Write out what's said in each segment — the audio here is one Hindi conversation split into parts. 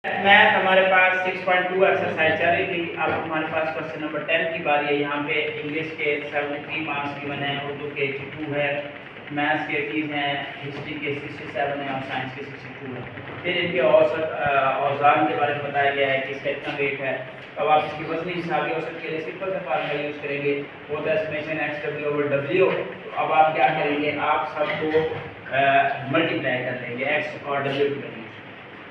मैथ हमारे पास 6.2 एक्सरसाइज चल रही थी। अब हमारे पास क्वेश्चन नंबर 10 की बारी है। यहाँ पे इंग्लिश के 73 मार्क्स गिवन है, उर्दू के 82 है, मैथ्स के 30 हैं, हिस्ट्री के 67 है और साइंस के 62 है। फिर इनके औज़ान के बारे में बताया गया है कि इसका इतना वेट है। अब आप इसकी वजनी हिसाबी औसत के लिए सिंपल सा फार्मूला यूज़ करेंगे, वो the summation x W over W. तो अब आप क्या करेंगे, आप सबको मल्टीप्लाई कर लेंगे एक्स और डब्ल्यू की वैल्यू।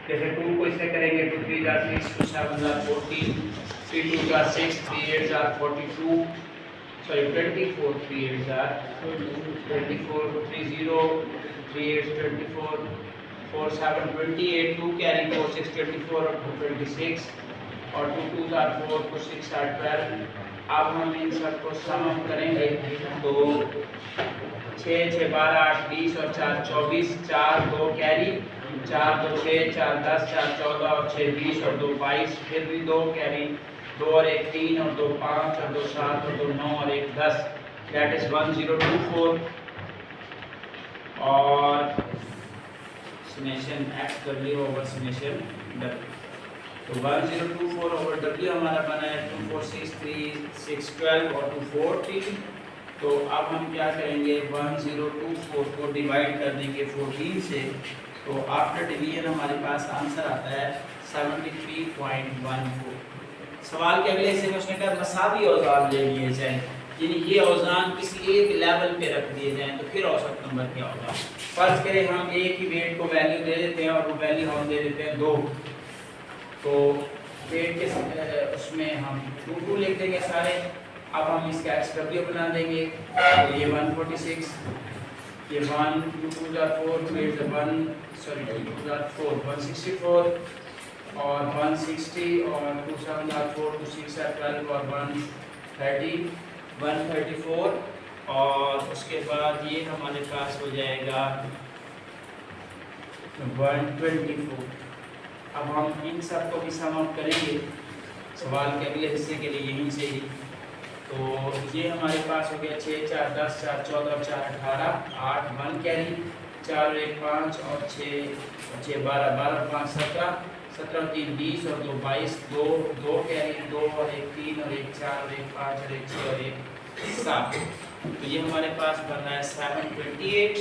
जैसे 2 को इससे करेंगे, 2 3 जा 6, 2 7 जा 14, 3 2 जा 6, 3 8 जा 42, सॉरी 24, 3 8 जा 24, 3 0, 3 8 24, 4 7 28, 2 कैरी 4 6 24 और 2 26 और 2 2 जा 4, 2 6 8 12। अब हम इन सबको सम करेंगे तो 6 6 12 8 20 और 4 24, 4 2 कैरी, 4 2 6, 4 10, 4 14 और 6 20 और 2 22, फिर भी 2 कैरी, 2 और 1 3 और 2 5 और 2 7 और 2 9 और 1 10, दैट इज 1024 और summation x W over summation W. तो 1024 ओवर डब्ल्यू हमारा बना है 2463 612 और 240। तो अब हम क्या करेंगे, 1024 को डिवाइड कर देंगे 14 से। तो आफ्टर डिवीजन हमारे पास आंसर आता है 73.14। सवाल के अगले हिस्से में उसने कहा मसावी औज़ान ले लिए जाएं, यानी ये औज़ान किसी एक लेवल पे रख दिए जाएं तो फिर औसत नंबर क्या होगा। फर्ज करें हम एक ही वेट को वैल्यू दे देते हैं और वो वैल्यू हम दे देते हैं 2, तो वेट के उसमें हम 2 2 लिख देंगे सारे। अब हम इसका एक्स डब्ल्यू बना देंगे, तो ये 146, ये 1 2 2 जा 4 2 8 जा 1 सॉरी 2 2 जा 4 164 और 160 और 2 7 जा 4 2 6 जा 12 और 130 134 और उसके बाद ये हमारे पास हो जाएगा 124। अब हम इन सब को भी सम आउट करेंगे सवाल के अगले हिस्से के लिए यहीं से ही। तो ये हमारे पास हो गया 6 4 10 4 14 4 18 8 1 कैरी, 4 और 1 5 और 6 12 12 5 17 17 और 3 20 और 2 22 2 2 कैरी, 2 और 1 3 और 1 4 और 1 5 और 1 6 और 1 7। तो ये हमारे पास बन रहा है 728।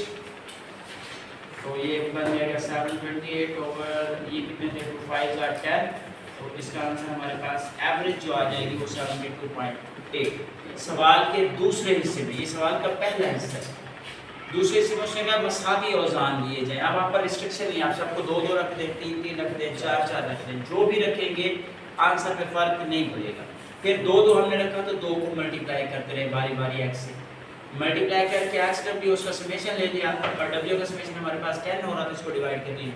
तो ये बन जाएगा 728 ओवर ये कितने थे 2 5 are 10। तो इसका आंसर हमारे पास एवरेज जो आ जाएगी वो 72.8। सवाल के दूसरे हिस्से में, ये सवाल का पहला हिस्सा है, दूसरे हिस्से में उसने कहा मसावी औज़ान लिए जाए। अब आप पर रिस्ट्रिक्शन नहीं, आप सबको 2 2 रख दें, 3 3 रख दें, 4 4 रख दें, जो भी रखेंगे आंसर पे फर्क नहीं पड़ेगा। फिर 2 2 हमने रखा तो 2 को मल्टीप्लाई करते रहे बारी बारी एक्स से, मल्टीप्लाई करके एक्स डब्ल्यू उसका समेशन ले लिया और डब्ल्यू का समेशन हमारे पास 10 हो रहा था, इसको डिवाइड कर दिया